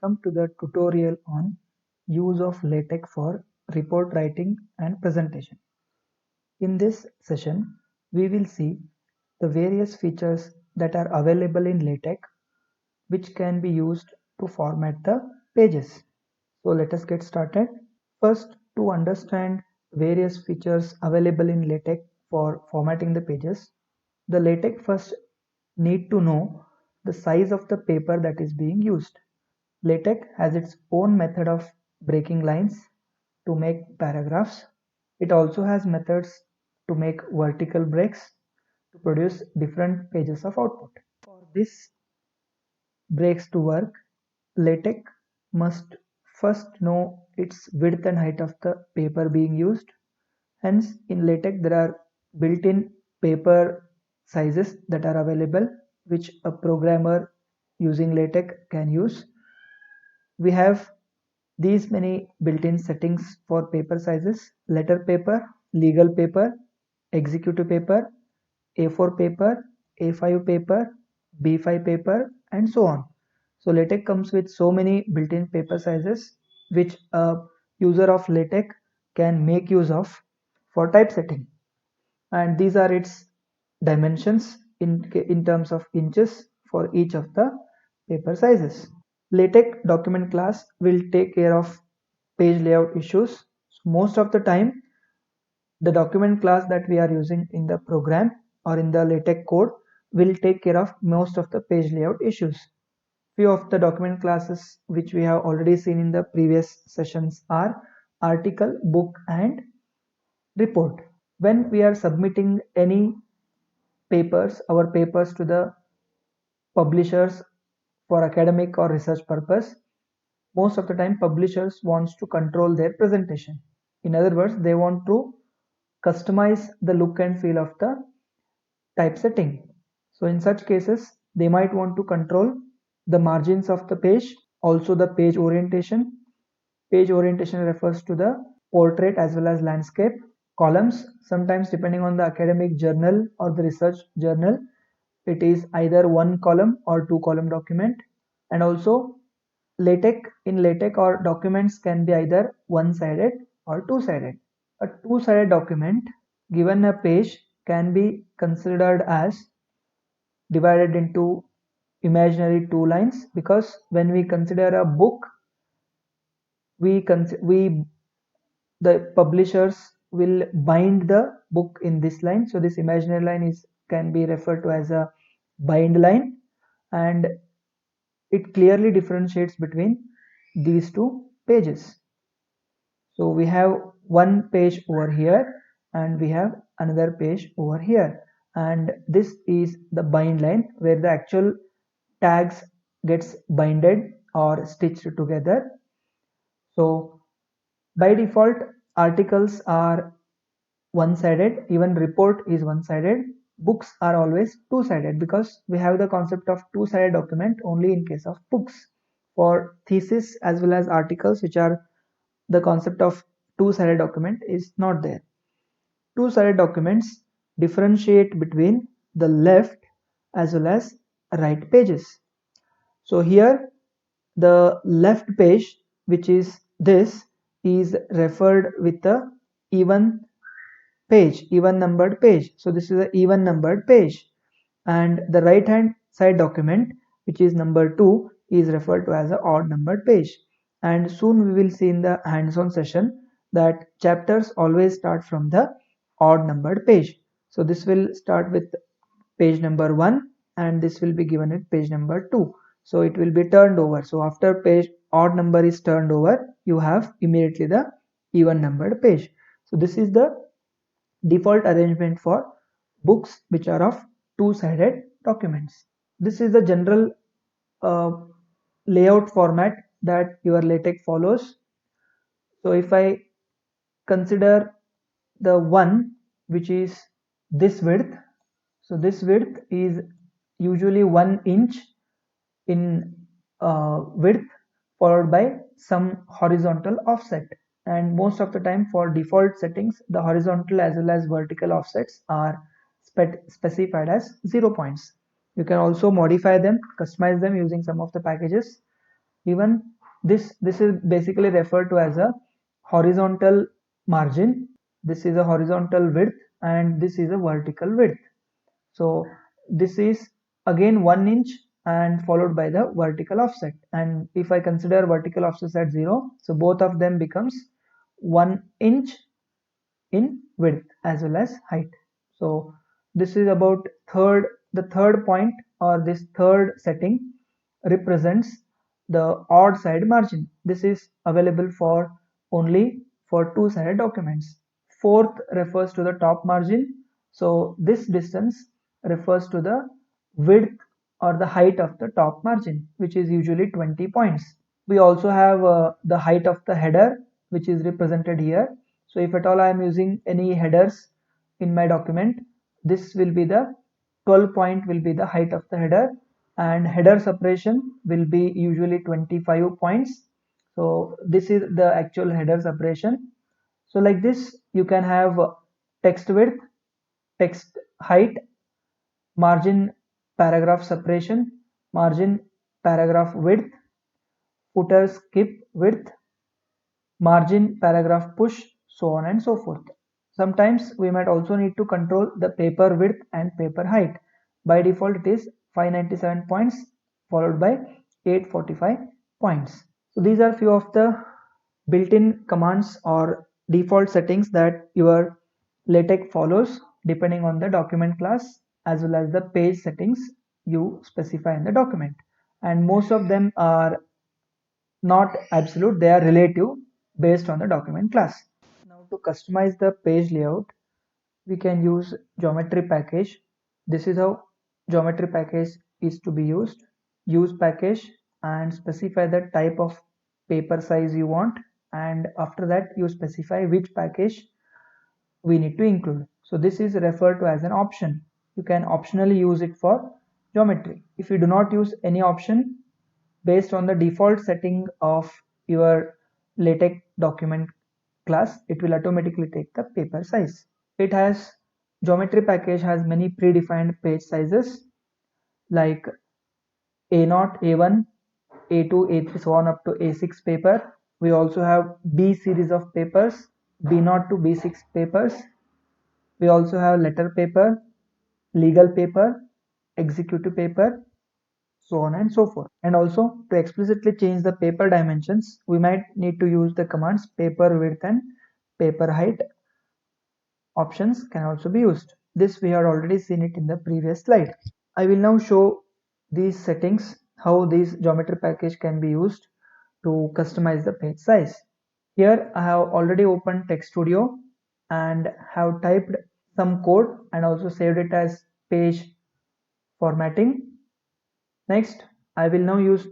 Welcome to the tutorial on use of LaTeX for report writing and presentation. In this session, we will see the various features that are available in LaTeX which can be used to format the pages. So let us get started. First, to understand various features available in LaTeX for formatting the pages, the LaTeX first need to know the size of the paper that is being used. LaTeX has its own method of breaking lines to make paragraphs. It also has methods to make vertical breaks to produce different pages of output. For this breaks to work, LaTeX must first know its width and height of the paper being used. Hence, in LaTeX there are built-in paper sizes that are available which a programmer using LaTeX can use. We have these many built-in settings for paper sizes: letter paper, legal paper, executive paper, A4 paper, A5 paper, B5 paper, and so on. So LaTeX comes with so many built-in paper sizes which a user of LaTeX can make use of for typesetting. And these are its dimensions in terms of inches for each of the paper sizes. LaTeX document class will take care of page layout issues. So most of the time, the document class that we are using in the program or in the LaTeX code will take care of most of the page layout issues. Few of the document classes which we have already seen in the previous sessions are article, book, and report. When we are submitting any papers, our papers to the publishers for academic or research purpose, most of the time publishers wants to control their presentation. In other words, they want to customize the look and feel of the typesetting. So in such cases, they might want to control the margins of the page, also the page orientation. Page orientation refers to the portrait as well as landscape. Columns, sometimes depending on the academic journal or the research journal, it is either one column or two column document. And also LaTeX, in LaTeX or documents can be either one-sided or two-sided. A two-sided document given a page can be considered as divided into imaginary two lines, because when we consider a book, we the publishers will bind the book in this line. So this imaginary line is can be referred to as a bind line, and it clearly differentiates between these two pages. So we have one page over here and we have another page over here, and this is the bind line where the actual tags gets binded or stitched together. So by default, articles are one-sided, even report is one-sided. Books are always two-sided because we have the concept of two-sided document only in case of books. For thesis as well as articles, which are the concept of two-sided document is not there. Two-sided documents differentiate between the left as well as right pages. So here the left page, which is this, is referred with the even page, even numbered page. So this is an even numbered page, and the right hand side document, which is number 2, is referred to as an odd numbered page. And soon we will see in the hands-on session that chapters always start from the odd numbered page. So this will start with page number 1 and this will be given at page number 2. So it will be turned over. So after page odd number is turned over, you have immediately the even numbered page. So this is the default arrangement for books which are of two-sided documents. This is the general uh, layout format that your LaTeX follows. So if I consider the one which is this width, so this width is usually 1 inch in width, followed by some horizontal offset, and most of the time for default settings the horizontal as well as vertical offsets are specified as 0 points. You can also modify them, customize them using some of the packages. Even this is basically referred to as a horizontal margin. This is a horizontal width and this is a vertical width. So this is again 1 inch and followed by the vertical offset, and if I consider vertical offset at 0, so both of them becomes 1 inch in width as well as height. So this is about the third point, or this third setting represents the odd side margin. This is available for only for two-sided documents. Fourth refers to the top margin. So this distance refers to the width or the height of the top margin, which is usually 20 points. We also have the height of the header, which is represented here. So if at all I am using any headers in my document, this will be the 12 point will be the height of the header, and header separation will be usually 25 points. So this is the actual header separation. So like this, you can have text width, text height, margin paragraph separation, margin paragraph width, footer skip width, margin paragraph push, so on and so forth. Sometimes we might also need to control the paper width and paper height. By default it is 597 points followed by 845 points. So these are few of the built-in commands or default settings that your LaTeX follows depending on the document class as well as the page settings you specify in the document, and most of them are not absolute, they are relative based on the document class. Now to customize the page layout, we can use geometry package. This is how geometry package is to be used. Use package and specify the type of paper size you want, and after that you specify which package we need to include. So this is referred to as an option. You can optionally use it for geometry. If you do not use any option, based on the default setting of your LaTeX document class, it will automatically take the paper size. It has geometry package has many predefined page sizes like A0, A1, A2, A3, so on up to A6 paper. We also have B series of papers, B0 to B6 papers. We also have letter paper, legal paper, executive paper, so on and so forth. And also to explicitly change the paper dimensions, we might need to use the commands paper width and paper height. Options can also be used. This we had already seen it in the previous slide. I will now show these settings, how this geometry package can be used to customize the page size. Here I have already opened Text Studio and have typed some code and also saved it as page formatting. Next, I will now use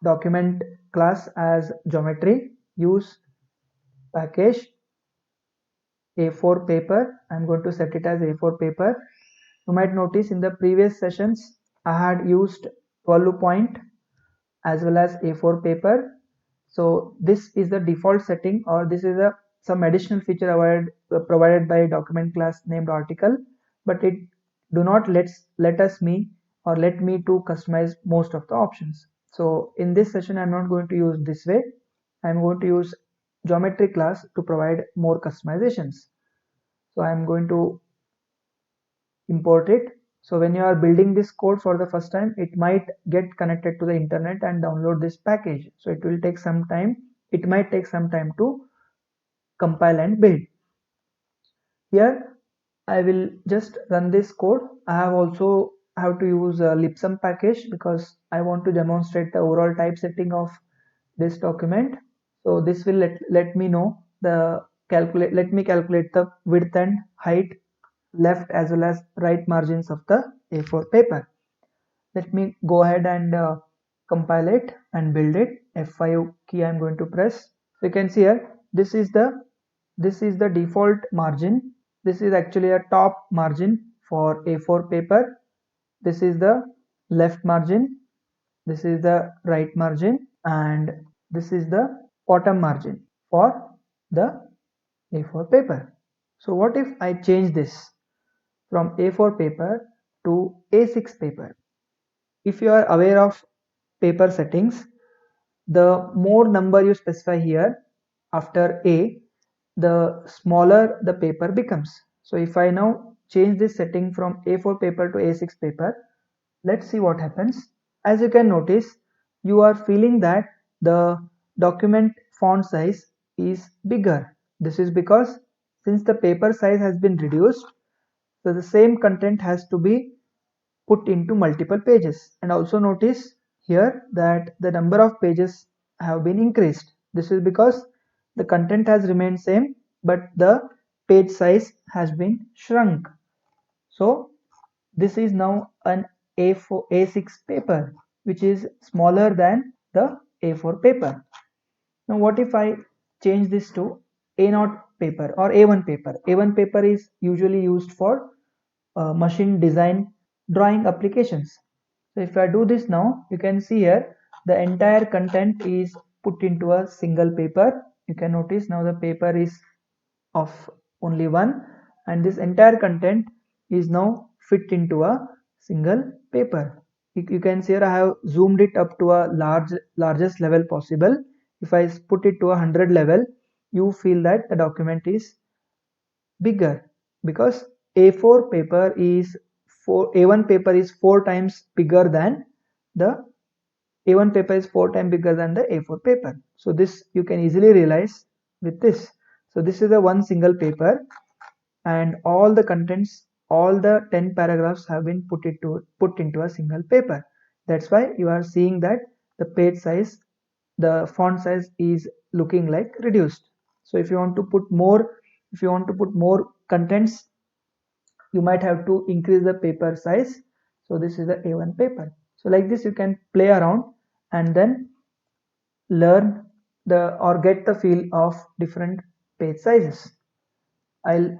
document class as geometry. Use package A4 paper. I'm going to set it as A4 paper. You might notice in the previous sessions I had used 12 point as well as A4 paper. So this is the default setting, or this is some additional feature provided by document class named article, but it do not let us me or let me to customize most of the options. So in this session I'm not going to use this way. I'm going to use geometry class to provide more customizations. So I'm going to import it. So when you are building this code for the first time, it might get connected to the internet and download this package. So it will take some time. It might take some time to compile and build. Here I will just run this code. I have to use a Lipsum package because I want to demonstrate the overall typesetting of this document. So this will let me know let me calculate the width and height, left as well as right margins of the A4 paper. Let me go ahead and compile it and build it. F5 key I'm going to press. So you can see here this is the default margin. This is actually a top margin for A4 paper. This is the left margin. This is the right margin, and this is the bottom margin for the A4 paper. So what if I change this from A4 paper to A6 paper? If you are aware of paper settings, the more number you specify here after A, the smaller the paper becomes. So if I now change this setting from A4 paper to A6 paper, let's see what happens. As you can notice, you are feeling that the document font size is bigger. This is because since the paper size has been reduced, so the same content has to be put into multiple pages. And also notice here that the number of pages have been increased. This is because the content has remained same, but the page size has been shrunk. So this is now an A4 A6 paper, which is smaller than the A4 paper. Now what if I change this to A0 paper or A1 paper? A1 paper is usually used for machine design drawing applications. So if I do this now, you can see here the entire content is put into a single paper. You can notice now the paper is of only one, and this entire content is now fit into a single paper. You can see here I have zoomed it up to a largest level possible. If I put it to 100 level, you feel that the document is bigger because A4 paper is A1 paper is 4 times bigger than the A1 paper is 4 times bigger than the A4 paper. So this you can easily realize with this. So this is a one single paper, and all the contents, all the 10 paragraphs have been put into a single paper. That's why you are seeing that the page size, the font size is looking like reduced. So if you want to put more, if you want to put more contents, you might have to increase the paper size. So this is the A1 paper. So like this you can play around and then learn the or get the feel of different page sizes. I'll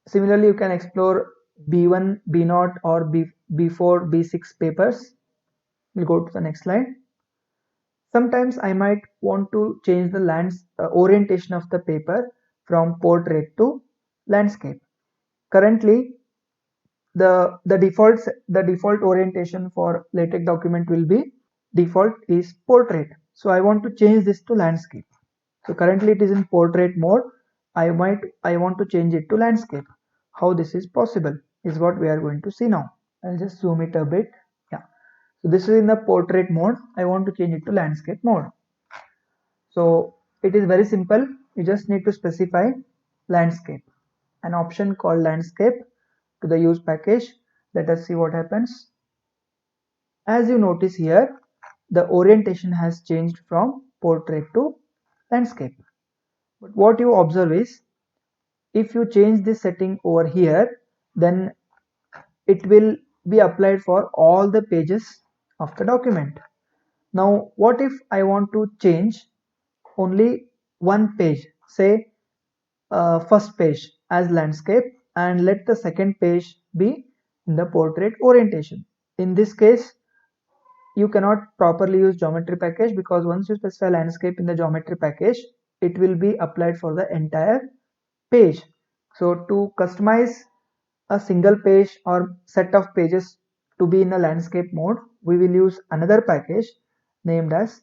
Similarly you can explore B1, B0 or B4, B6 papers. We'll go to the next slide. Sometimes I might want to change the orientation of the paper from portrait to landscape. Currently, the default orientation for LaTeX document will be default is portrait. So I want to change this to landscape. So currently it is in portrait mode. I want to change it to landscape. How this is possible is what we are going to see now. I'll just zoom it a bit. Yeah. So this is in the portrait mode. I want to change it to landscape mode. So it is very simple. You just need to specify landscape, an option called landscape to the use package. Let us see what happens. As you notice here, the orientation has changed from portrait to landscape. But what you observe is, if you change this setting over here, then it will be applied for all the pages of the document. Now what if I want to change only one page, say first page as landscape, and let the second page be in the portrait orientation? In this case, you cannot properly use geometry package, because once you specify landscape in the geometry package, it will be applied for the entire page. So to customize a single page or set of pages to be in a landscape mode, we will use another package named as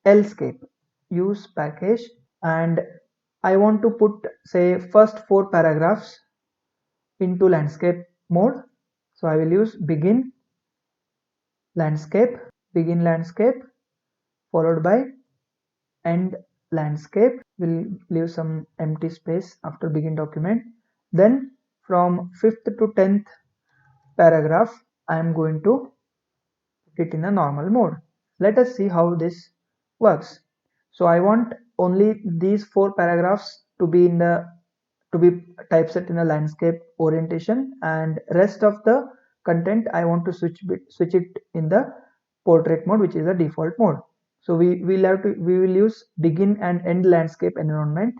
Lscape. Use package, and I want to put say first 4 paragraphs into landscape mode. So I will use landscape begin landscape followed by end landscape. We'll leave some empty space after begin document. Then from 5th to 10th paragraph, I am going to put it in a normal mode. Let us see how this works. So I want only these 4 paragraphs to be typeset in a landscape orientation, and rest of the content I want to switch it in the portrait mode, which is the default mode. So we will use begin and end landscape environment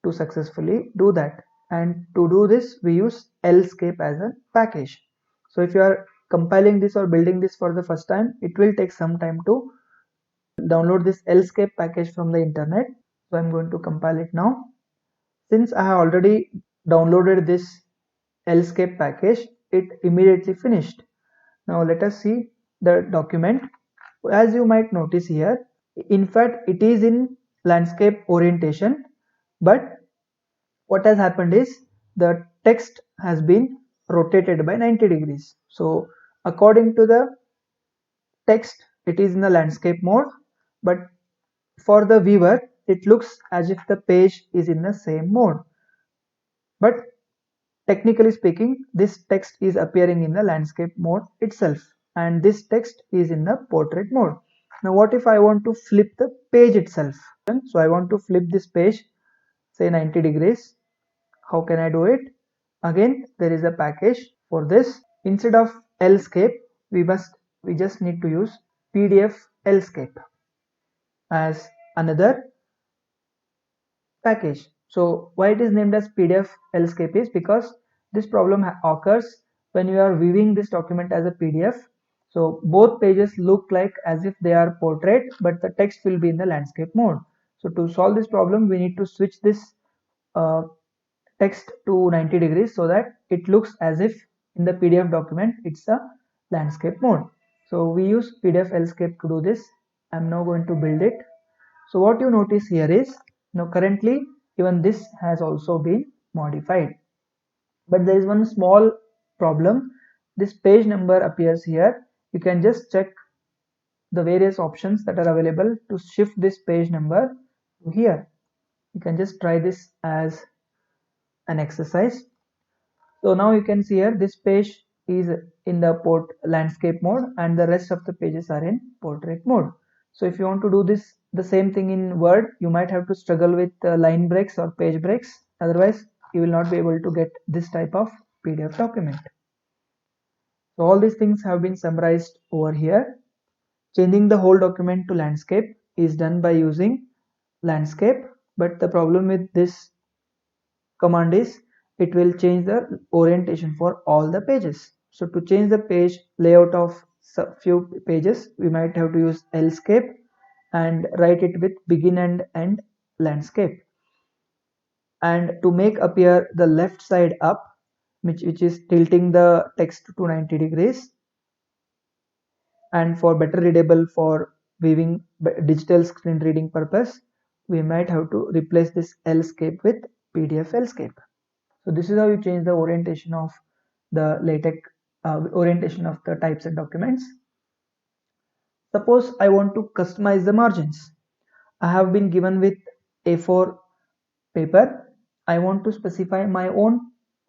to successfully do that. And to do this, we use Lscape as a package. So if you are compiling this or building this for the first time, it will take some time to download this Lscape package from the internet. So I'm going to compile it now. Since I have already downloaded this Lscape package, it immediately finished. Now let us see the document. As you might notice here, In fact, it is in landscape orientation, but what has happened is the text has been rotated by 90 degrees. So according to the text, it is in the landscape mode, but for the viewer, it looks as if the page is in the same mode. But technically speaking, this text is appearing in the landscape mode itself, and this text is in the portrait mode. Now what if I want to flip the page itself? So I want to flip this page, say 90 degrees. How can I do it? Again, there is a package for this. Instead of Lscape, we just need to use PDF Lscape as another package. So why it is named as PDF Lscape is because this problem occurs when you are viewing this document as a PDF. So both pages look like as if they are portrait, but the text will be in the landscape mode. So to solve this problem, we need to switch this uh, text to 90 degrees so that it looks as if in the PDF document it's a landscape mode. So we use PDF Lscape to do this. I'm now going to build it. So what you notice here is now currently even this has also been modified, but there is one small problem. This page number appears here. You can just check the various options that are available to shift this page number to here. You can just try this as an exercise. So now you can see here this page is in the landscape mode and the rest of the pages are in portrait mode. So if you want to do this the same thing in Word, you might have to struggle with line breaks or page breaks. Otherwise, you will not be able to get this type of PDF document. So all these things have been summarized over here. Changing the whole document to landscape is done by using landscape, but the problem with this command is it will change the orientation for all the pages. So to change the page layout of few pages, we might have to use Lscape and write it with begin and end landscape. And to make appear the left side up, which is tilting the text to 90 degrees, and for better readable for viewing digital screen reading purpose, we might have to replace this Lscape with PDF Lscape. So this is how you change the orientation of the LaTeX orientation of the typeset documents. Suppose I want to customize the margins. I have been given with A4 paper. I want to specify my own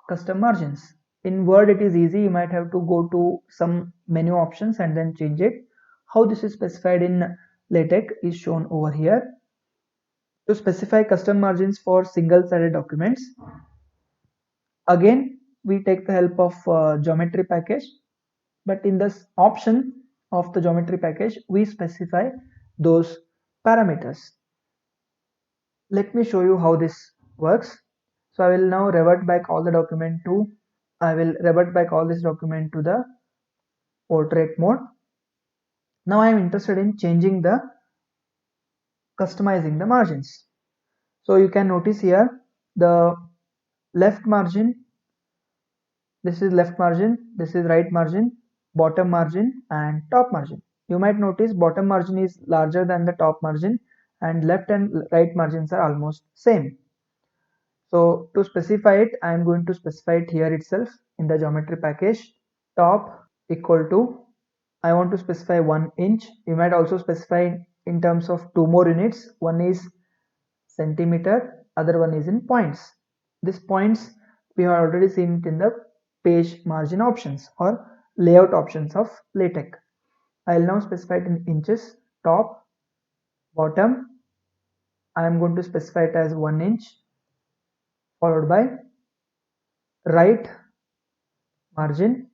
custom margins. In Word it is easy, you might have to go to some menu options and then change it. How this is specified in LaTeX is shown over here. To specify custom margins for single-sided documents, again we take the help of geometry package, but in this option of the geometry package we specify those parameters. Let me show you how this works. So I will now revert back all the document to I will revert back all this document to the portrait mode. Now I am interested in changing the customizing the margins. So you can notice here the left margin, this is left margin, this is right margin, bottom margin and top margin. You might notice bottom margin is larger than the top margin and left and right margins are almost same. So to specify it, I am going to specify it here itself in the geometry package. Top equal to, I want to specify 1 inch. You might also specify in terms of two more units. One is centimeter, other one is in points. This points we have already seen it in the page margin options or layout options of LaTeX. I will now specify it in inches. Top, bottom, I am going to specify it as 1 inch, followed by right margin.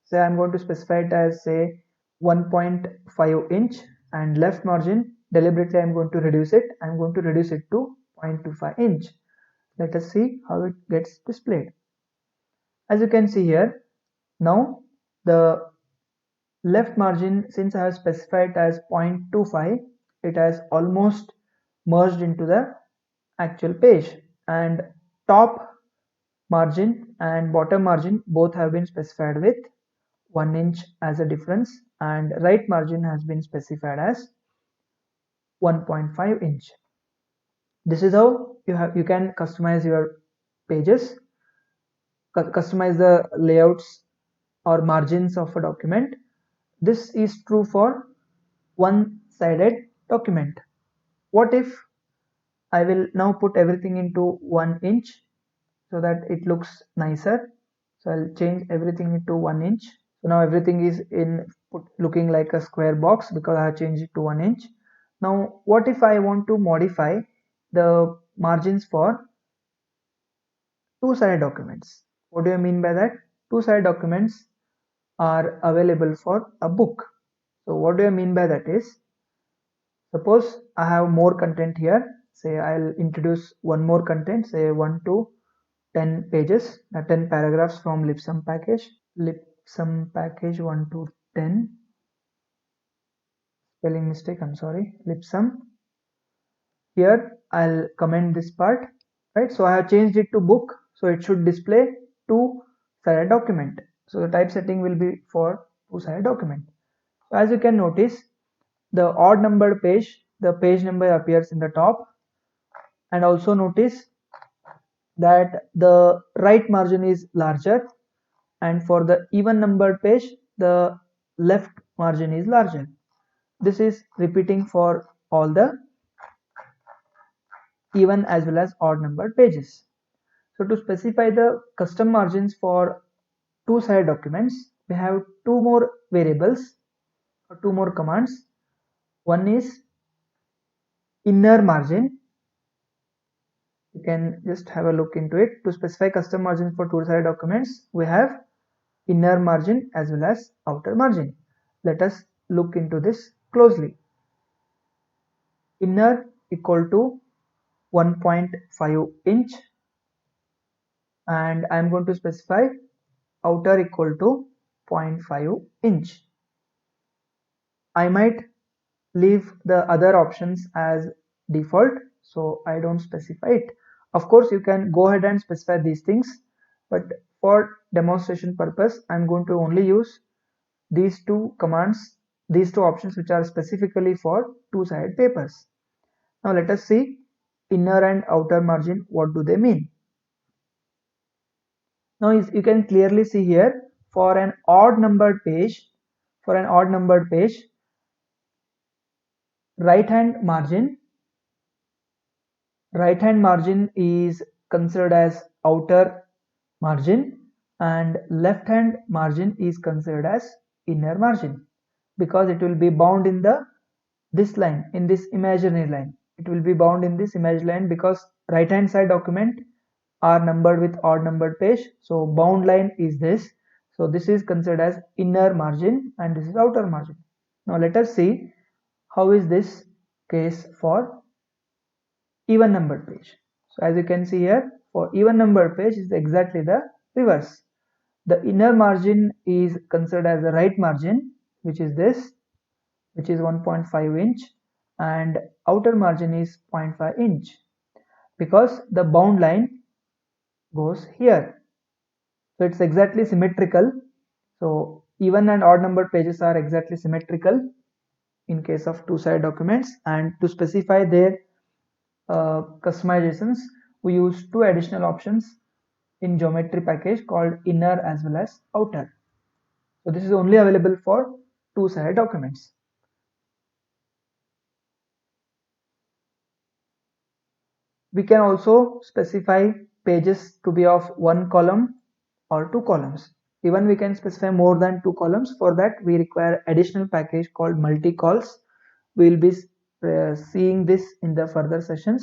So I'm going to specify it as say 1.5 inch, and left margin deliberately I'm going to reduce it. I'm going to reduce it to 0.25 inch. Let us see how it gets displayed. As you can see here, now the left margin, since I have specified as 0.25, it has almost merged into the actual page, and top margin and bottom margin both have been specified with 1 inch as a difference, and right margin has been specified as 1.5 inch. This is how you can customize your pages, customize the layouts or margins of a document. This is true for one-sided document. What if I will now put everything into 1 inch so that it looks nicer? So I'll change everything into 1 inch. So now everything is looking like a square box because I have changed it to 1 inch. Now what if I want to modify the margins for two-sided documents? What do I mean by that? Two-sided documents are available for a book. So what do I mean by that is, suppose I have more content here. Say I'll introduce one more content, say 1 to 10 pages, 10 paragraphs from Lipsum package. Lipsum package 1 to 10. Spelling mistake, I'm sorry. Lipsum. Here I'll comment this part, right? So I have changed it to book, so it should display two-sided document. So the typesetting will be for two-sided document. So as you can notice, the odd numbered page, the page number appears in the top, and also notice that the right margin is larger, and for the even numbered page the left margin is larger. This is repeating for all the even as well as odd numbered pages. So to specify the custom margins for two-sided documents, we have two more variables or two more commands. One is inner margin. You can just have a look into it. To specify custom margins for two-sided documents, we have inner margin as well as outer margin. Let us look into this closely. Inner equal to 1.5 inch, and I am going to specify outer equal to 0.5 inch. I might leave the other options as default, so I don't specify it. Of course, you can go ahead and specify these things, but for demonstration purpose, I'm going to only use these two commands, these two options which are specifically for two-sided papers. Now let us see inner and outer margin, what do they mean? Now you can clearly see here, for an odd numbered page, right hand margin is considered as outer margin, and left hand margin is considered as inner margin, because it will be bound in this line, in this imaginary line. It will be bound in this imaginary line because right hand side document are numbered with odd numbered page, so bound line is this. So this is considered as inner margin and this is outer margin. Now let us see how is this case for even numbered page. So as you can see here, for even numbered page is exactly the reverse. The inner margin is considered as the right margin, which is this, which is 1.5 inch, and outer margin is 0.5 inch, because the bound line goes here. So it's exactly symmetrical. So even and odd numbered pages are exactly symmetrical in case of two-sided documents, and to specify their customizations, we use two additional options in geometry package called inner as well as outer. So this is only available for two-sided documents. We can also specify pages to be of one column or two columns. Even we can specify more than two columns. For that we require additional package called multi-cols. We will be seeing this in the further sessions.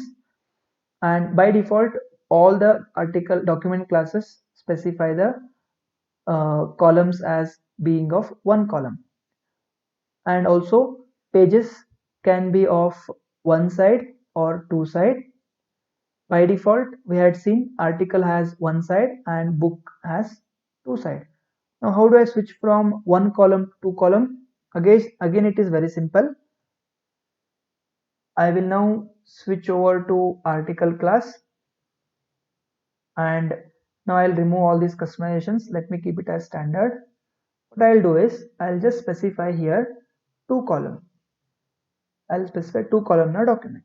And by default, all the article document classes specify the columns as being of one column. And also pages can be of one side or two side. By default, we had seen article has one side and book has two sides. Now how do I switch from one column to column? Again it is very simple. I will now switch over to article class, and now I'll remove all these customizations. Let me keep it as standard. What I'll do is I'll just specify here two column. I'll specify 2 columnar document.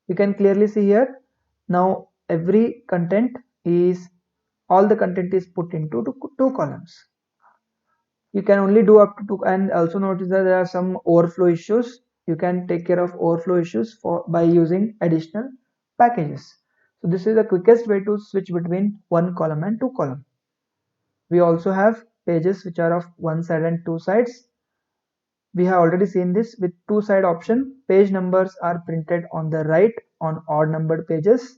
You can clearly see here, now every content is, all the content is put into two columns. You can only do up to 2, and also notice that there are some overflow issues. You can take care of overflow issues by using additional packages. So this is the quickest way to switch between one column and two column. We also have pages which are of one side and two sides. We have already seen this with two side option. Page numbers are printed on the right on odd numbered pages.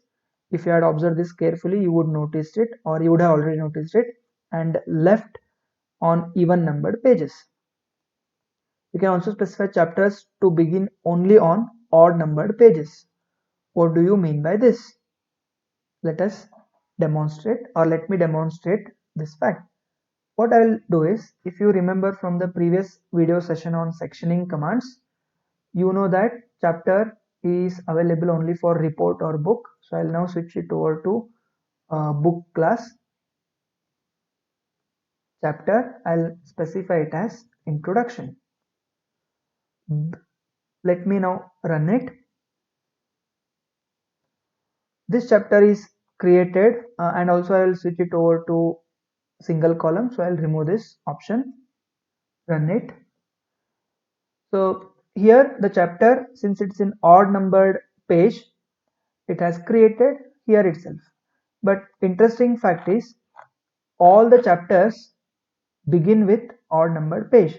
If you had observed this carefully, you would notice it, or you would have already noticed it, and left on even numbered pages. You can also specify chapters to begin only on odd numbered pages. What do you mean by this? Let us demonstrate, or let me demonstrate this fact. What I will do is, if you remember from the previous video session on sectioning commands, you know that chapter is available only for report or book. So I'll now switch it over to book class. Chapter, I'll specify it as introduction. Let me now run it. This chapter is created, and also I will switch it over to single column. So I'll remove this option, run it. So here the chapter, since it's in odd numbered page, it has created here itself. But interesting fact is, all the chapters begin with odd numbered page.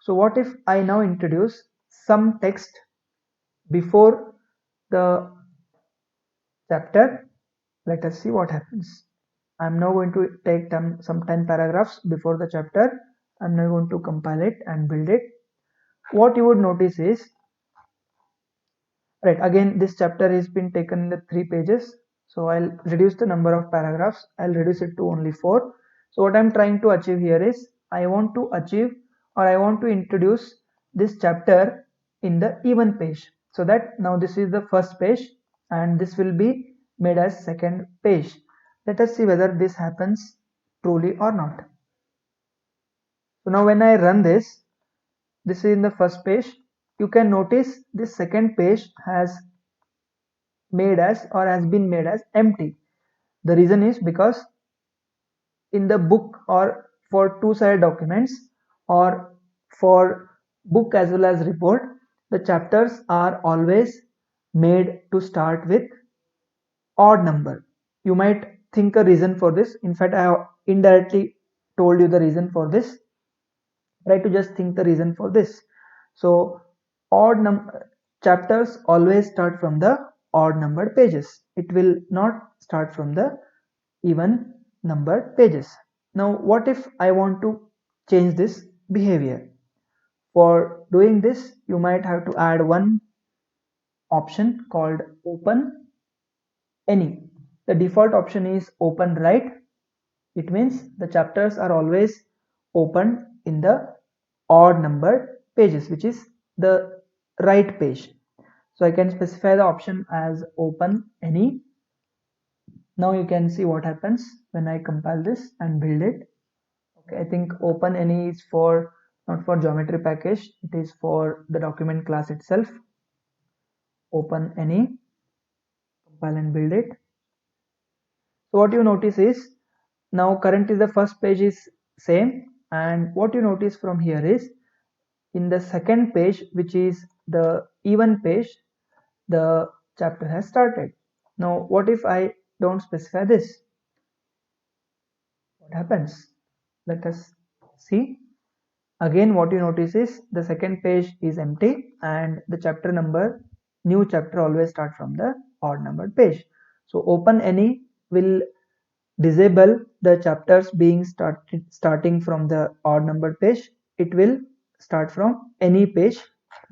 So what if I now introduce some text before the chapter? Let us see what happens. I'm now going to take some 10 paragraphs before the chapter. I'm now going to compile it and build it. What you would notice is, right, again this chapter has been taken in the 3 pages. So I'll reduce the number of paragraphs. I'll reduce it to only 4. So what I'm trying to achieve here is, I want to introduce this chapter in the even page. So that now this is the first page and this will be made as second page. Let us see whether this happens truly or not. So now when I run this is in the first page. You can notice this second page has been made as empty. The reason is because in the book, or for two-sided documents, or for book as well as report, the chapters are always made to start with odd number. You might think a reason for this. In fact, I have indirectly told you the reason for this. Try to just think the reason for this. So chapters always start from the odd numbered pages. It will not start from the even numbered pages. Now what if I want to change this behavior? For doing this, you might have to add one option called open any. The default option is open right. It means the chapters are always opened in the odd numbered pages, which is the right page. So I can specify the option as open any. Now you can see what happens when I compile this and build it. Okay, I think open any is for not for geometry package, it is for the document class itself. Open any, compile and build it. So what you notice is, now currently the first page is same, and what you notice from here is, in the second page, which is the even page, the chapter has started. Now what if I don't specify this? What happens? Let us see. Again what you notice is, the second page is empty and the chapter number, new chapter always start from the odd numbered page. So open any will disable the chapters being starting from the odd numbered page. It will start from any page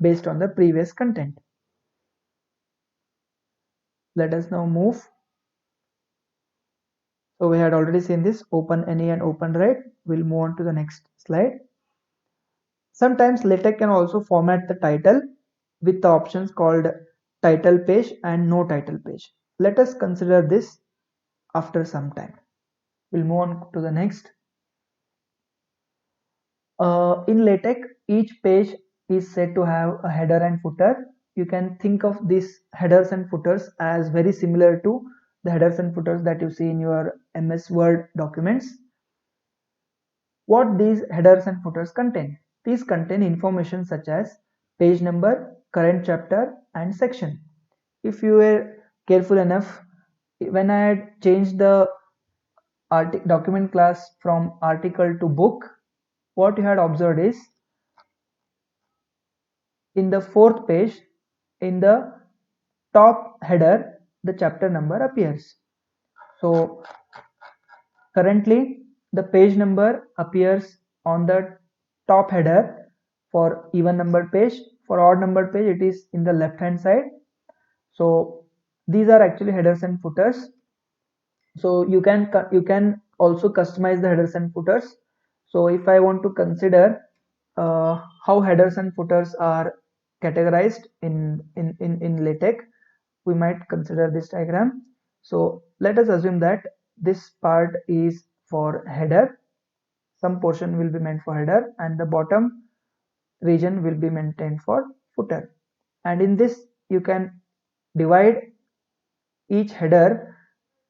based on the previous content. Let us now move. So we had already seen this open any and open right. We'll move on to the next slide. Sometimes LaTeX can also format the title with the options called title page and no title page. Let us consider this after some time. We'll move on to the next. In LaTeX, each page is said to have a header and footer. You can think of these headers and footers as very similar to the headers and footers that you see in your MS Word documents. What these headers and footers contain? These contain information such as page number, current chapter, and section. If you were careful enough, when I had changed the document class from article to book, what you had observed is in the fourth page, in the top header, the chapter number appears. So currently the page number appears on the top header for even numbered page. For odd numbered page, it is in the left hand side. So these are actually headers and footers. So you can also customize the headers and footers. So if I want to consider how headers and footers are categorized in LaTeX, we might consider this diagram. So let us assume that this part is for header, some portion will be meant for header, and the bottom region will be maintained for footer. And in this you can divide each header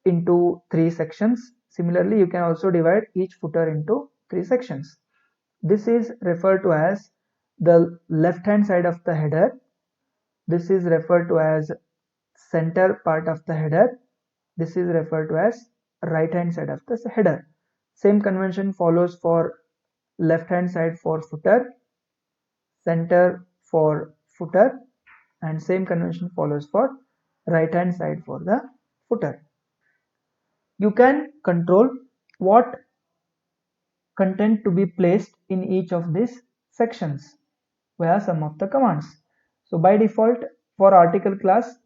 into 3 sections. Similarly, you can also divide each footer into 3 sections. This is referred to as the left hand side of the header. This is referred to as center part of the header. This is referred to as right hand side of the header. Same convention follows for left hand side for footer, center for footer, and same convention follows for right hand side for the footer. You can control what content to be placed in each of these sections via some of the commands. So by default, for article class,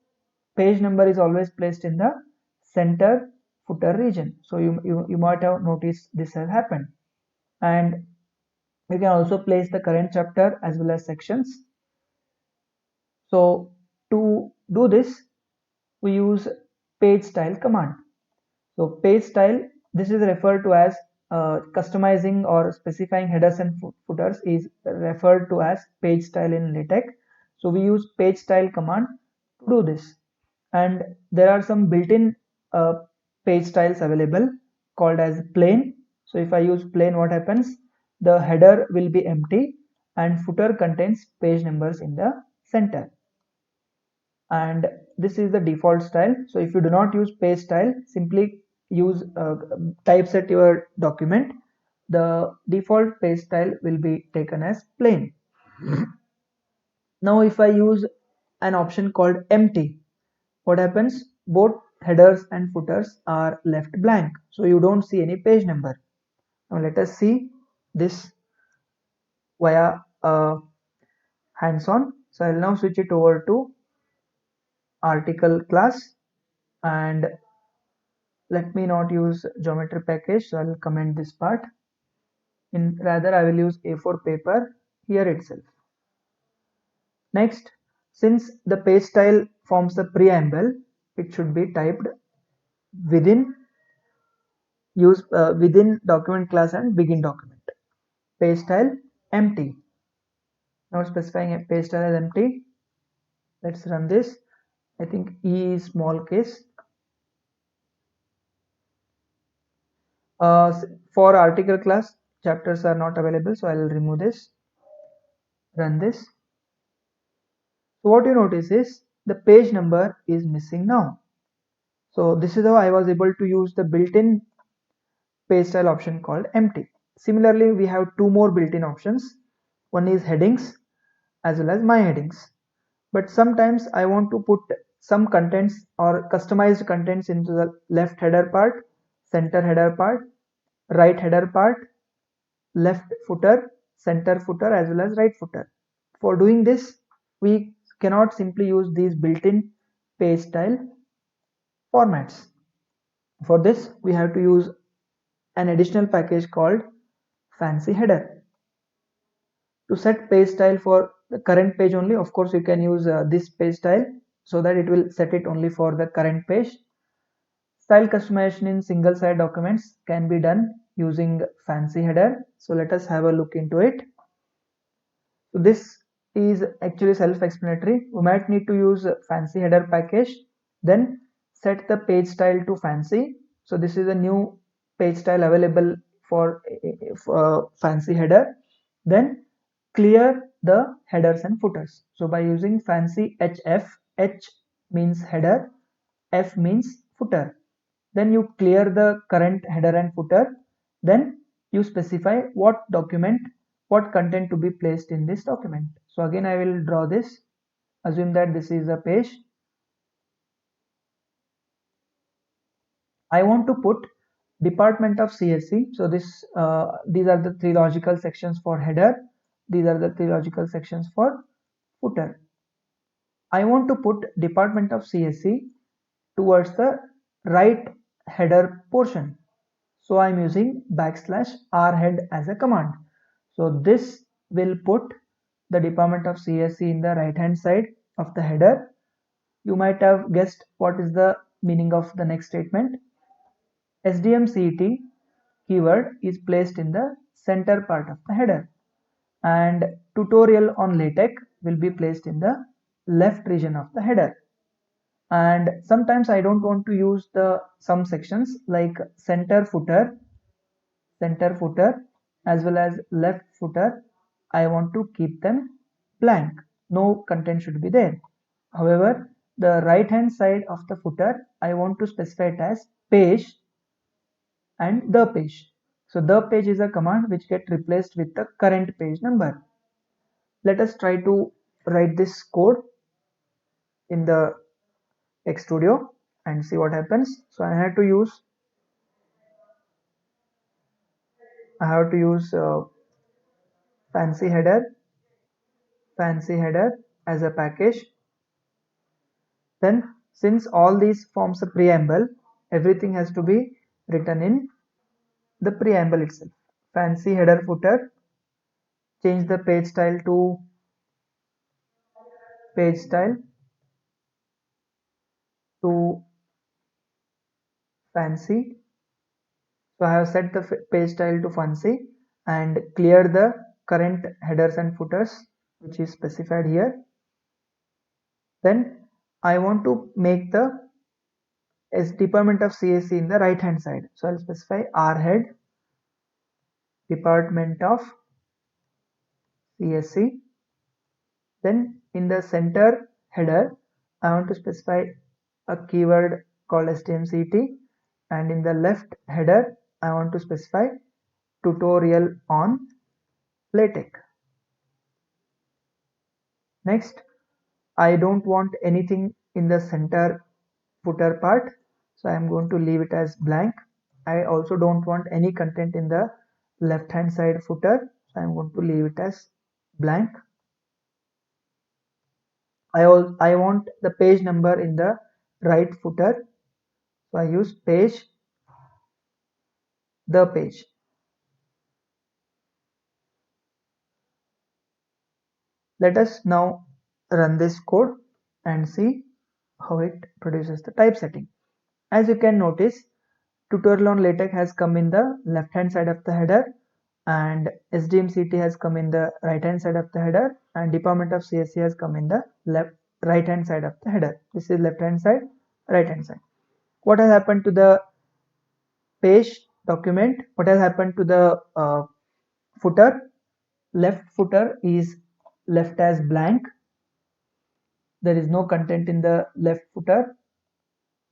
page number is always placed in the center footer region. So you might have noticed this has happened. And you can also place the current chapter as well as sections. So to do this, we use page style command. So page style, this is referred to as customizing or specifying headers and footers is referred to as page style in LaTeX. So we use page style command to do this. And there are some built-in page styles available called as plain. So if I use plain, what happens? The header will be empty and footer contains page numbers in the center. And this is the default style. So if you do not use page style, simply use typeset your document. The default page style will be taken as plain. Now if I use an option called empty, what happens? Both headers and footers are left blank, so you don't see any page number. Now let us see this via hands-on. So I'll now switch it over to article class, and let me not use geometry package, so I'll comment this part. Rather I will use A4 paper here itself. Next, since the page style forms the preamble, it should be typed within within document class and begin document. Page style empty. Now specifying a page style as empty. Let's run this. I think E is small case. For article class, chapters are not available, so I will remove this. Run this. So what you notice is the page number is missing now. So this is how I was able to use the built-in page style option called empty. Similarly, we have two more built-in options. One is headings as well as my headings. But sometimes I want to put some contents or customized contents into the left header part, center header part, right header part, left footer, center footer as well as right footer. For doing this, we cannot simply use these built-in page style formats. For this, we have to use an additional package called fancy header. To set page style for the current page only, of course you can use this page style so that it will set it only for the current page. Style customization in single side documents can be done using fancy header. So let us have a look into it. So this is actually self-explanatory. We might need to use fancy header package, then set the page style to fancy. So this is a new page style available for fancy header. Then clear the headers and footers. So by using fancy href, H means header, F means footer. Then you clear the current header and footer. Then you specify what document, what content to be placed in this document. So again I will draw this. Assume that this is a page. I want to put department of CSE. So these are the three logical sections for header. These are the three logical sections for footer. I want to put department of CSE towards the right header portion. So I'm using \rhead as a command. So this will put the department of CSE in the right hand side of the header. You might have guessed what is the meaning of the next statement. SDMCET keyword is placed in the center part of the header, and tutorial on LaTeX will be placed in the left region of the header. And sometimes I don't want to use the some sections like center footer as well as left footer. I want to keep them blank. No content should be there. However, the right hand side of the footer I want to specify it as page and the page. So the page is a command which gets replaced with the current page number. Let us try to write this code in the Xstudio and see what happens. So I have to use fancy header as a package. Then since all these forms a preamble, everything has to be written in the preamble itself. Fancy header footer, change the page style to page style to fancy. So I have set the page style to fancy and clear the current headers and footers which is specified here. Then I want to make the as department of CSE in the right hand side. So I'll specify rhead department of CSE. Then in the center header, I want to specify a keyword called STMCT, and in the left header, I want to specify tutorial on LaTeX. Next, I don't want anything in the center footer part, so I'm going to leave it as blank. I also don't want any content in the left hand side footer, so I'm going to leave it as blank. I want the page number in the right footer, so I use page the page. Let us now run this code and see how it produces the type setting. As you can notice, tutorial on LaTeX has come in the left hand side of the header, and SDMCT has come in the right hand side of the header, and department of CSE has come in the right hand side of the header. This is left hand side, right hand side. What has happened to the page document? What has happened to the footer? Left footer is left as blank. There is no content in the left footer.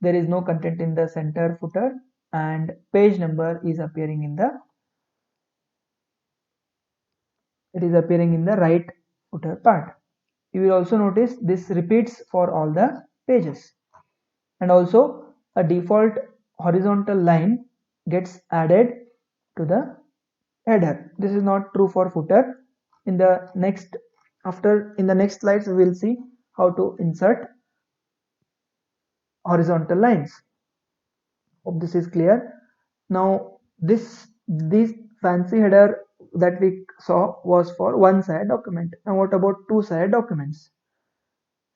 There is no content in the center footer, and page number is appearing in the right footer part. You will also notice this repeats for all the pages, and also a default horizontal line gets added to the header. This is not true for footer. In the next slides we will see how to insert horizontal lines. Hope this is clear. Now this fancy header that we saw was for one-sided document. Now what about two-sided documents?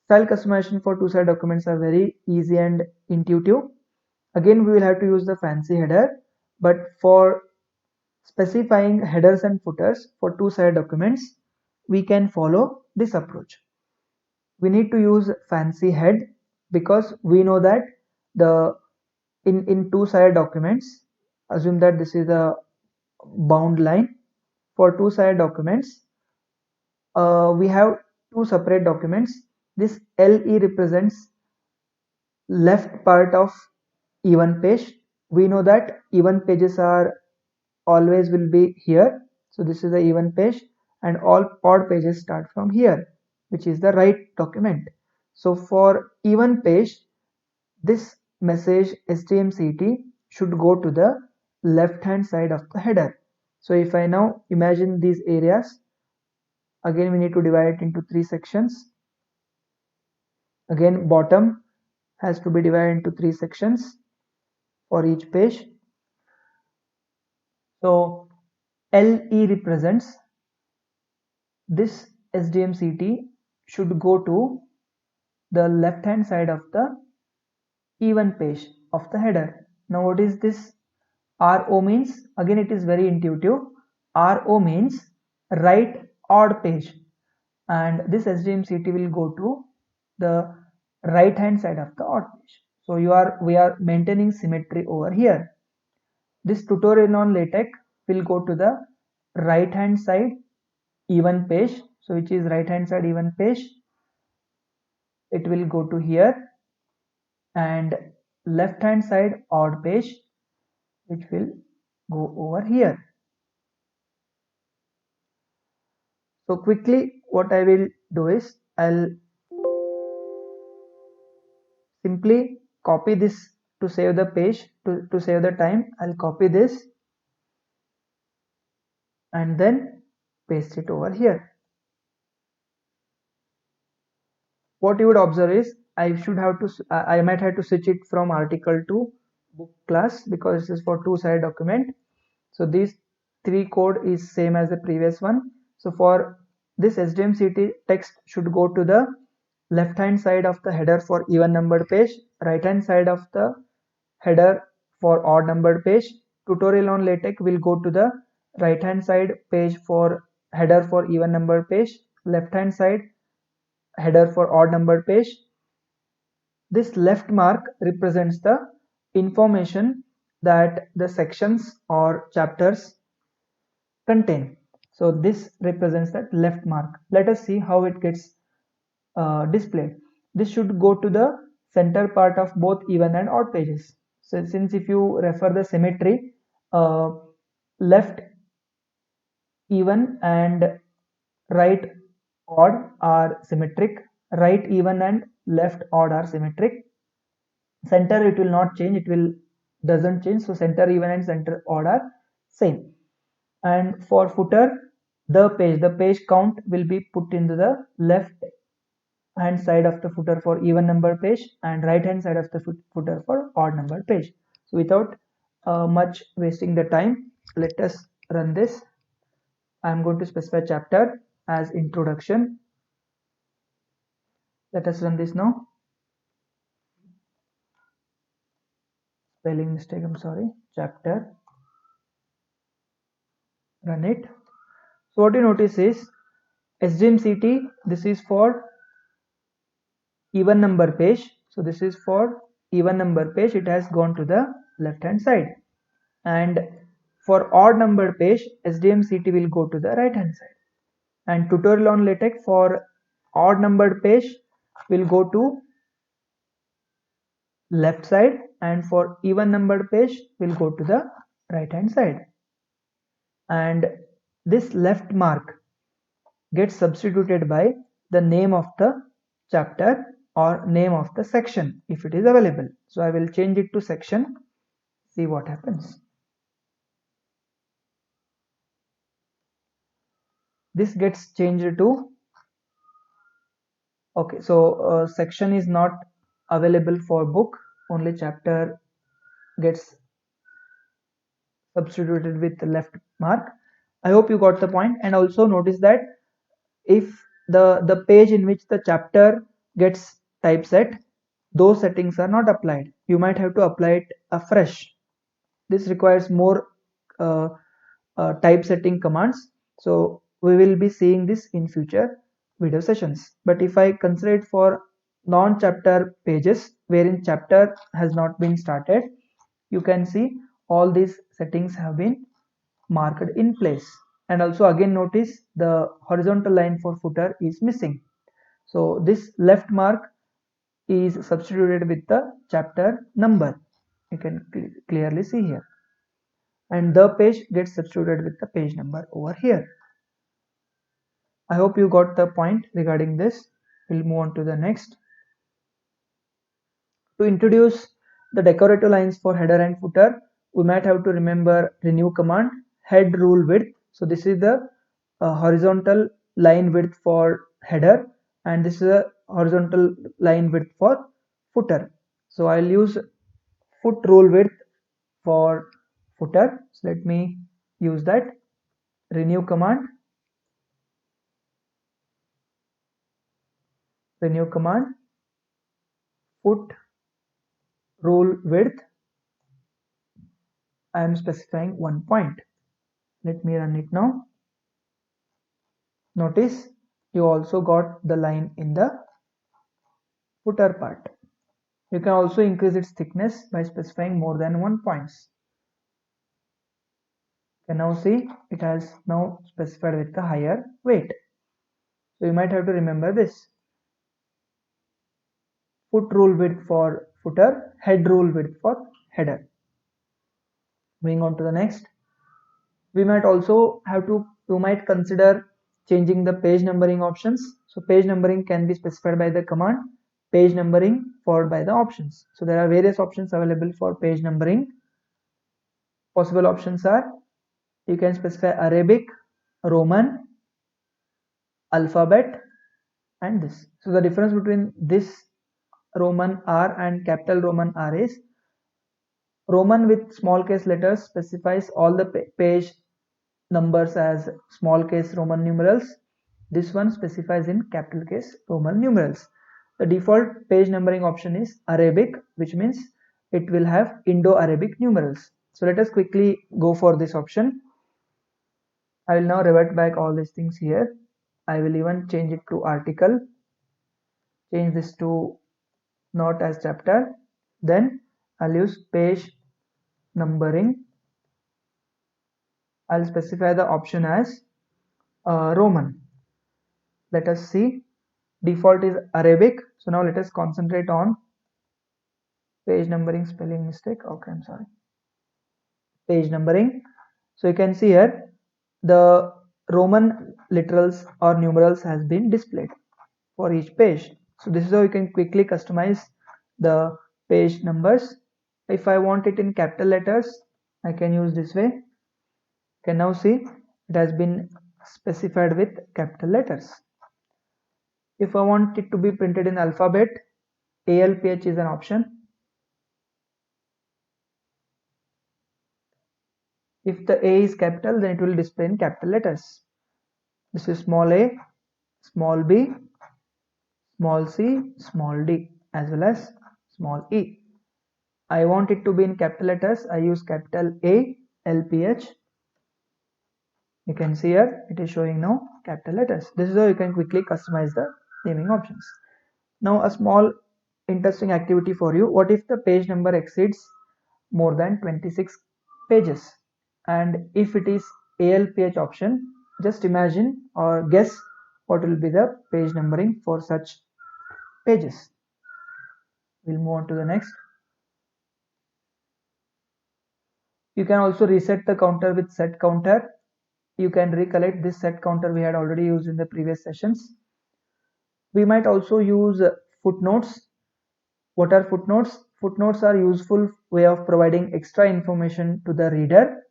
Style customization for two-sided documents are very easy and intuitive. Again, we will have to use the fancy header, but for specifying headers and footers for two-sided documents, we can follow this approach. We need to use fancy head because we know that the in two-sided documents, assume that this is a bound line. For two-sided documents, we have two separate documents. This LE represents left part of even page. We know that even pages are always will be here, so this is the even page, and all odd pages start from here, which is the right document. So for even page, this message HTMCT should go to the left hand side of the header. So if I now imagine these areas, again we need to divide it into three sections. Again, bottom has to be divided into three sections for each page. So LE represents this SDMCT should go to the left hand side of the even page of the header. Now what is this RO means? Again it is very intuitive. RO means right odd page, and this SDMCT will go to the right hand side of the odd page. So we are maintaining symmetry over here. This tutorial on LaTeX will go to the right hand side even page, so which is right hand side even page. It will go to here, and left hand side odd page, which will go over here. So quickly what I will do is I'll simply copy this to save the page, to save the time. I'll copy this and then paste it over here. What you would observe is I might have to switch it from article to book class because this is for two-sided document. So these three code is same as the previous one. So for this SDMCT, text should go to the left hand side of the header for even numbered page, right hand side of the header for odd numbered page. Tutorial on LaTeX will go to the right hand side page for header for even numbered page, left hand side header for odd numbered page. This left mark represents the information that the sections or chapters contain. So this represents that left mark. Let us see how it gets displayed. This should go to the center part of both even and odd pages. So since if you refer the symmetry, left even and right odd are symmetric, right even and left odd are symmetric. Center it will not change, it will doesn't change, so center even and center odd are same. And for footer, the page count will be put into the left hand side of the footer for even number page and right hand side of the footer for odd number page. So without much wasting the time, let us run this. I am going to specify chapter as introduction. Let us run this now. Spelling mistake, I'm sorry. Chapter. Run it. So what you notice is SDMCT, this is for even number page. So this is for even number page, it has gone to the left hand side, and for odd number page SDMCT will go to the right hand side, and tutorial on LaTeX for odd numbered page will go to left side, and for even numbered page will go to the right hand side. And this left mark gets substituted by the name of the chapter or name of the section if it is available. So I will change it to section, see what happens. This gets changed to, okay, so section is not available for book, only chapter gets substituted with the left mark. I hope you got the point. And also notice that if the page in which the chapter gets typeset, those settings are not applied, you might have to apply it afresh. This requires more typesetting commands. So we will be seeing this in future video sessions. But if I consider it for non-chapter pages wherein chapter has not been started, you can see all these settings have been marked in place. And also again notice the horizontal line for footer is missing. So this left mark is substituted with the chapter number. You can clearly see here. And the page gets substituted with the page number over here. I hope you got the point regarding this. We'll move on to the next. To introduce the decorative lines for header and footer, we might have to remember renew command, head rule width. So this is the horizontal line width for header, and this is a horizontal line width for footer. So I'll use foot rule width for footer. So let me use that. Renew command, foot rule width. I am specifying 1 point. Let me run it now. Notice you also got the line in the footer part. You can also increase its thickness by specifying more than 1 points. You can now see it has now specified with the higher weight. So you might have to remember this. Foot rule width for footer, head rule width for header. Moving on to the next. We might also have to, you might consider changing the page numbering options. So page numbering can be specified by the command page numbering followed by the options. So there are various options available for page numbering. Possible options are, you can specify Arabic, Roman, alphabet, and this. So the difference between this Roman R and capital Roman R is Roman with small case letters specifies all the page numbers as small case Roman numerals. This one specifies in capital case Roman numerals. The default page numbering option is Arabic, which means it will have Indo-Arabic numerals. So let us quickly go for this option. I will now revert back all these things here. I will even change it to article, change this to not as chapter. Then I'll use page numbering. I'll specify the option as Roman. Let us see. Default is Arabic. So now let us concentrate on page numbering, spelling mistake. Okay, I'm sorry. Page numbering. So you can see here the Roman literals or numerals has been displayed for each page. So this is how you can quickly customize the page numbers. If I want it in capital letters, I can use this way. You can now see it has been specified with capital letters. If I want it to be printed in alphabet, ALPH is an option. If the A is capital, then it will display in capital letters. This is small a, small b, small c, small d, as well as small e. I want it to be in capital letters. I use capital A, LPH. You can see here it is showing now capital letters. This is how you can quickly customize the naming options. Now a small interesting activity for you. What if the page number exceeds more than 26 pages? And if it is ALPH option, just imagine or guess what will be the page numbering for such pages. We'll move on to the next. You can also reset the counter with set counter. You can recollect this set counter we had already used in the previous sessions. We might also use footnotes. What are footnotes? Footnotes are useful way of providing extra information to the reader.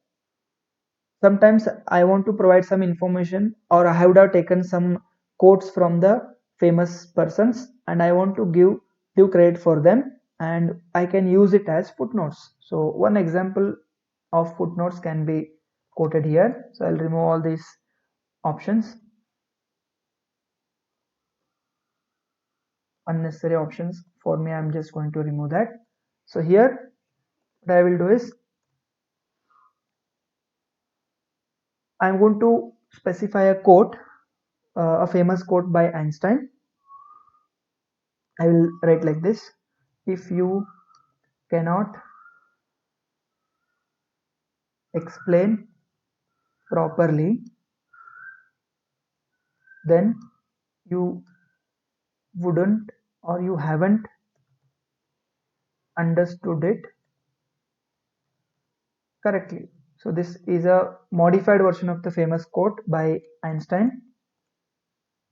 Sometimes I want to provide some information, or I would have taken some quotes from the famous persons and I want to give credit for them, and I can use it as footnotes. So one example of footnotes can be quoted here. So I'll remove all these options, unnecessary options. For me, I'm just going to remove that. So here what I will do is I'm going to specify a quote, a famous quote by Einstein. I will write like this: if you cannot explain properly, then you wouldn't or you haven't understood it correctly. So this is a modified version of the famous quote by Einstein.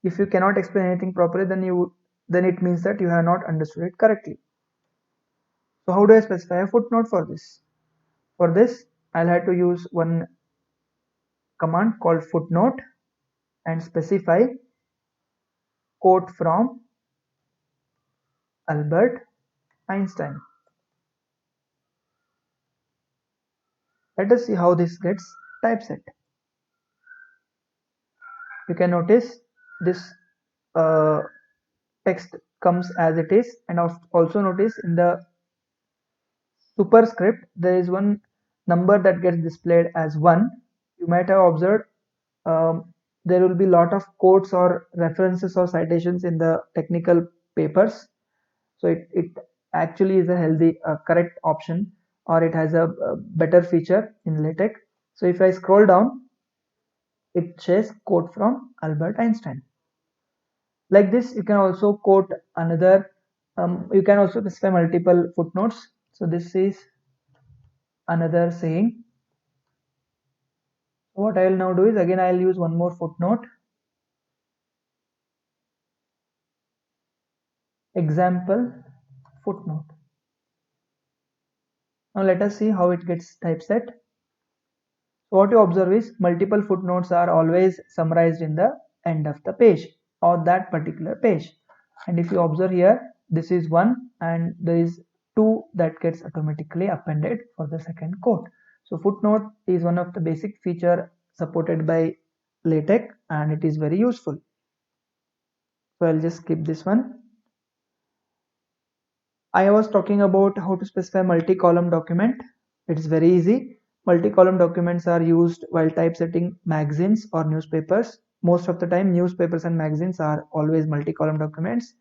If you cannot explain anything properly, then it means that you have not understood it correctly. So how do I specify a footnote for this? For this, I'll have to use one command called footnote and specify quote from Albert Einstein. Let us see how this gets typeset. You can notice this uh, text comes as it is, and also notice in the superscript there is one number that gets displayed as 1. You might have observed there will be lot of quotes or references or citations in the technical papers. So it actually is a healthy correct option, or it has a better feature in LaTeX. So if I scroll down, it says quote from Albert Einstein. Like this, you can also quote another, you can also specify multiple footnotes. So this is another saying. What I will now do is, again I will use one more footnote. Example footnote. Now let us see how it gets typeset. So what you observe is multiple footnotes are always summarized in the end of the page or that particular page. And if you observe here, this is 1 and there is 2 that gets automatically appended for the second quote. So footnote is one of the basic feature supported by LaTeX and it is very useful. So I'll just skip this one. I was talking about how to specify multi-column document. It's very easy. Multi-column documents are used while typesetting magazines or newspapers. Most of the time, newspapers and magazines are always multi-column documents.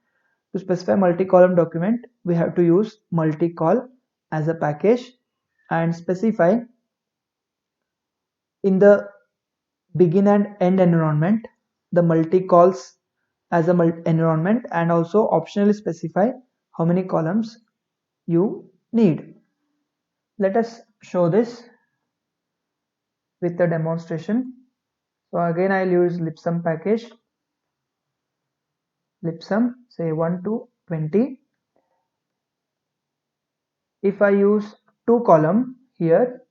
To specify multi-column document, we have to use multi-col as a package and specify in the begin and end environment the multi-cols as a environment, and also optionally specify how many columns you need. Let us show this with a demonstration. So again I'll use Lipsum package. Lipsum, say 1 to 20. If I use 2 column here,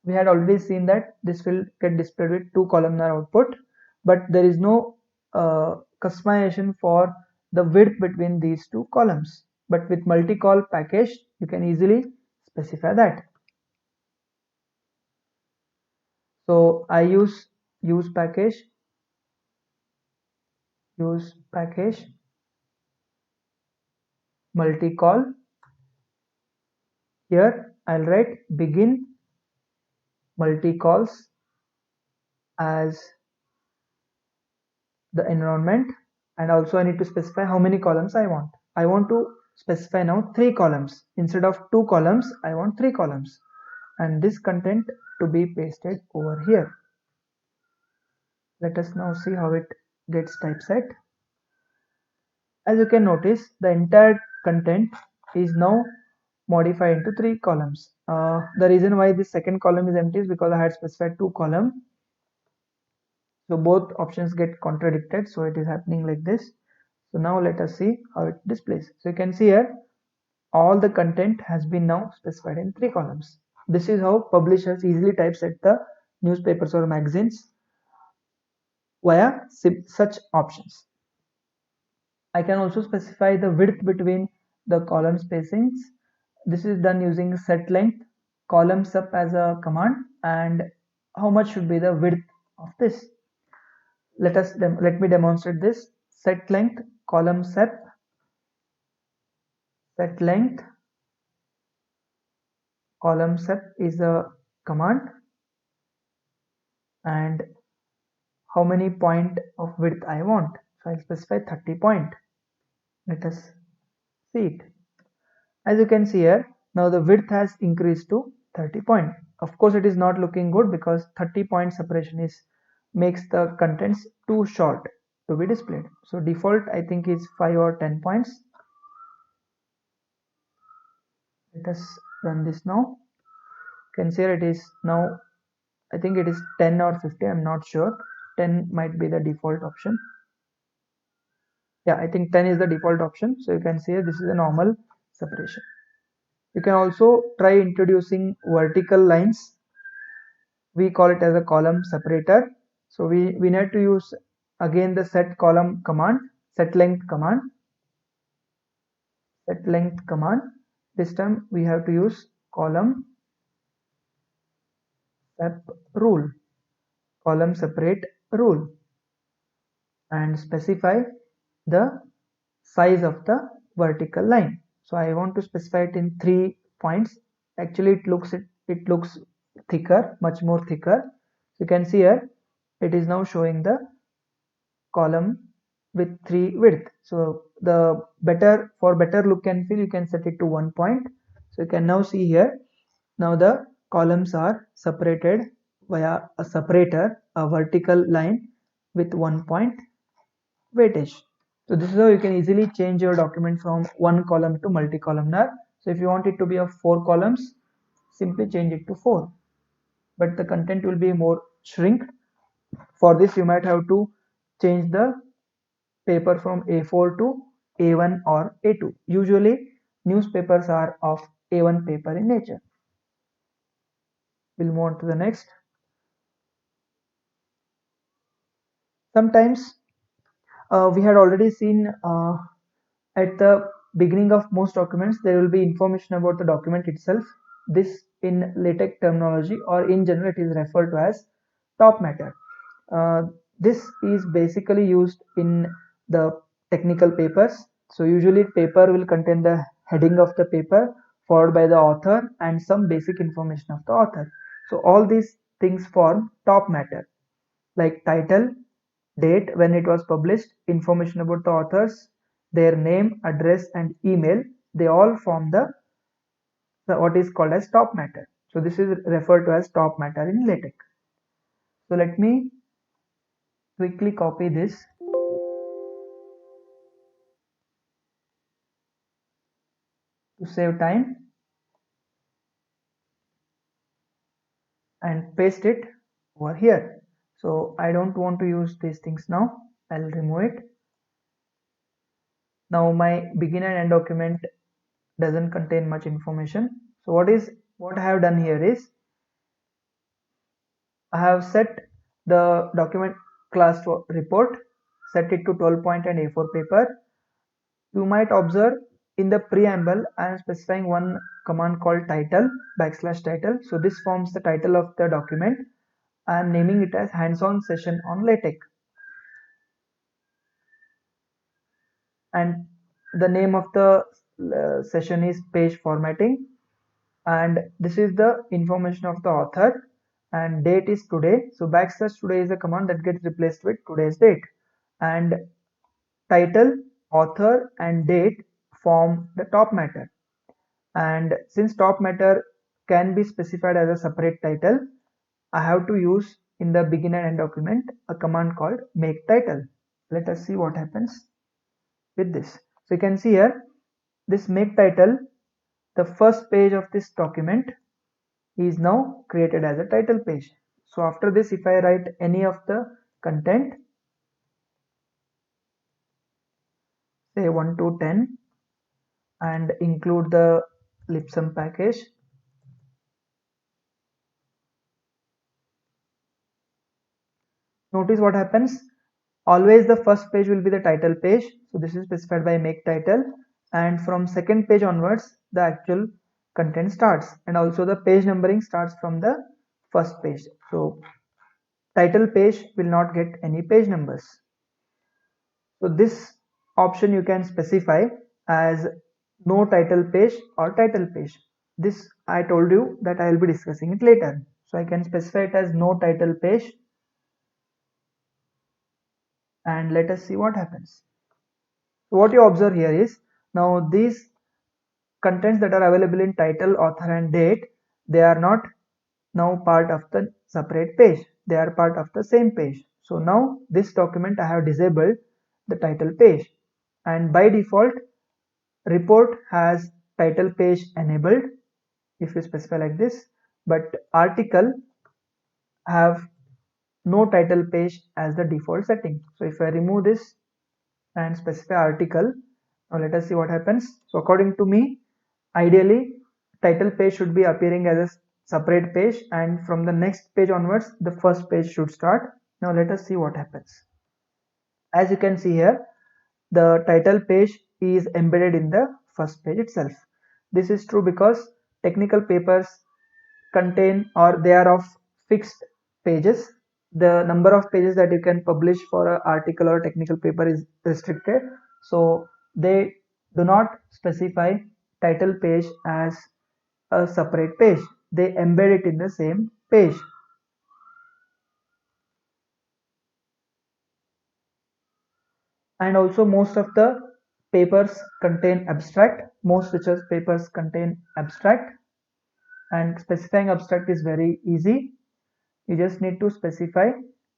we had already seen that this will get displayed with 2 columnar output, but there is no customization for the width between these 2 columns. But with multi-col package, you can easily specify that. So I use package multi-col. Here I'll write begin multi-cols as the environment, and also I need to specify how many columns I want. I want to specify now 3 columns. Instead of 2 columns, I want 3 columns, and this content to be pasted over here. Let us now see how it gets typeset. As you can notice, the entire content is now modified into 3 columns. The reason why this second column is empty is because I had specified 2 columns. So both options get contradicted, so it is happening like this. So now let us see how it displays. So you can see here all the content has been now specified in 3 columns. This is how publishers easily typeset the newspapers or magazines via such options. I can also specify the width between the column spacings. This is done using set length column sub as a command, and how much should be the width of this. Let me demonstrate this. Set length column sep, set length column sep is a command, and how many point of width I want. So I'll specify 30 point. Let us see it. As you can see here, now the width has increased to 30 point. Of course, it is not looking good because 30 point separation is makes the contents too short to be displayed. So default I think is 5 or 10 points. Let us run this now. You can see here it is now, I think it is 10 or 50, I'm not sure. 10 might be the default option. Yeah, I think 10 is the default option. So you can see this is a normal separation. You can also try introducing vertical lines. We call it as a column separator. So we need to use again the set column command, set length command, set length command. This time we have to use column sep rule, column separate rule, and specify the size of the vertical line. So I want to specify it in 3 points. Actually it looks thicker, much more thicker. So you can see here it is now showing the column with 3 width. So the better look and feel, you can set it to 1 point. So you can now see here, now the columns are separated via a separator, a vertical line with 1 point weightage. So this is how you can easily change your document from one column to multi-columnar. So if you want it to be of 4 columns, simply change it to 4. But the content will be more shrink. For this you might have to change the paper from A4 to A1 or A2. Usually newspapers are of A1 paper in nature. We'll move on to the next. Sometimes we had already seen at the beginning of most documents there will be information about the document itself. This in LaTeX terminology or in general it is referred to as top matter. This is basically used in the technical papers. So usually paper will contain the heading of the paper followed by the author and some basic information of the author. So all these things form top matter, like title, date when it was published, information about the authors, their name, address and email. They all form the what is called as top matter. So this is referred to as top matter in LaTeX. So let me quickly copy this to save time and paste it over here. So I don't want to use these things now. I'll remove it. Now my begin and end document doesn't contain much information. So what I have done here is I have set the document class to report, set it to 12 point and A4 paper. You might observe in the preamble I am specifying one command called title \title. So this forms the title of the document. I am naming it as hands-on session on LaTeX, and the name of the session is page formatting, and this is the information of the author, and date is today. So \today is a command that gets replaced with today's date, and title, author and date form the top matter. And since top matter can be specified as a separate title, I have to use in the begin and end document a command called make title. Let us see what happens with this. So you can see here this make title, the first page of this document is now created as a title page. So after this, if I write any of the content, say 1 to 10 and include the Lipsum package, notice what happens. Always the first page will be the title page. So this is specified by make title, and from second page onwards the actual content starts, and also the page numbering starts from the first page. So title page will not get any page numbers. So this option you can specify as no title page or title page. This I told you that I will be discussing it later. So I can specify it as no title page and let us see what happens. So what you observe here is, now these contents that are available in title, author and date, they are not now part of the separate page, they are part of the same page. So now this document I have disabled the title page, and by default report has title page enabled if you specify like this, but article have no title page as the default setting. So if I remove this and specify article, now let us see what happens. So according to me, ideally title page should be appearing as a separate page, and from the next page onwards the first page should start. Now let us see what happens. As you can see here, the title page is embedded in the first page itself. This is true because technical papers contain, or they are of fixed pages. The number of pages that you can publish for an article or technical paper is restricted, so they do not specify title page as a separate page, they embed it in the same page. And also most of the papers contain abstract, most research papers contain abstract, and specifying abstract is very easy. You just need to specify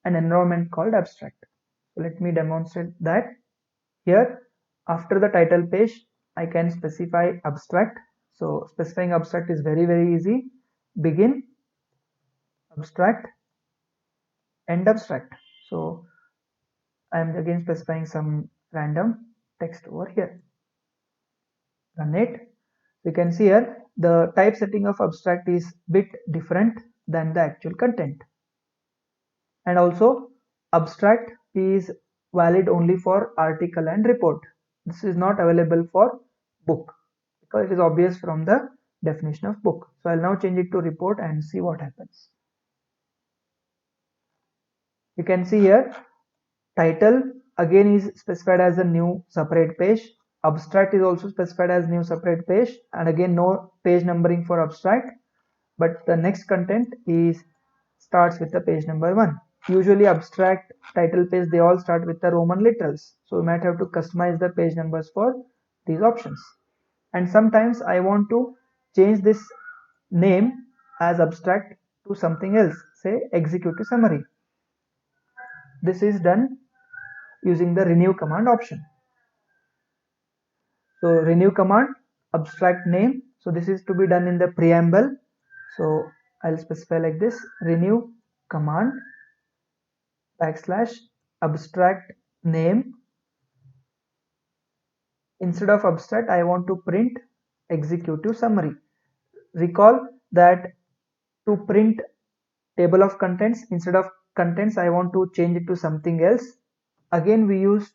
an environment called abstract. So let me demonstrate that. Here after the title page I can specify abstract. So specifying abstract is very easy. Begin abstract, end abstract. So I am again specifying some random text over here. Run it. You can see here the type setting of abstract is bit different than the actual content. And also abstract is valid only for article and report. This is not available for book because it is obvious from the definition of book. So I'll now change it to report and see what happens. You can see here title again is specified as a new separate page. Abstract is also specified as new separate page, and again no page numbering for abstract, but the next content is starts with the page number 1. Usually abstract title page they all start with the Roman literals, so we might have to customize the page numbers for these options. And sometimes I want to change this name as abstract to something else, say executive summary. This is done using the renew command option. So renew command, abstract name, so this is to be done in the preamble. So I'll specify like this: renew command / abstract name. Instead of abstract I want to print executive summary. Recall that to print table of contents, instead of contents I want to change it to something else. Again we used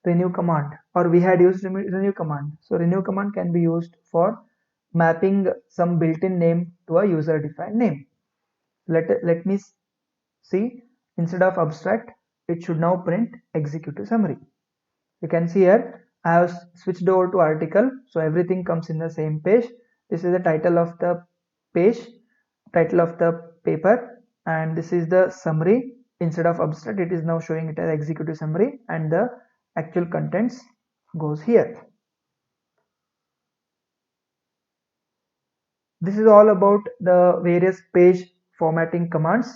renew command, or we had used renew command. So renew command can be used for mapping some built-in name to a user defined name. Let me see, instead of abstract it should now print executive summary. You can see here I have switched over to article, so everything comes in the same page. This is the title of the page, title of the paper, and this is the summary. Instead of abstract it is now showing it as executive summary, and the actual contents goes here. This is all about the various page formatting commands.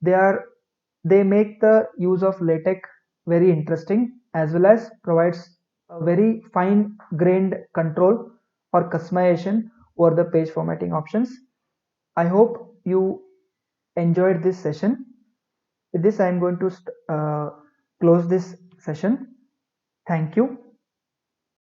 They make the use of LaTeX very interesting, as well as provides a very fine grained control or customization over the page formatting options. I hope you enjoyed this session. With this I am going to close this session. Thank you.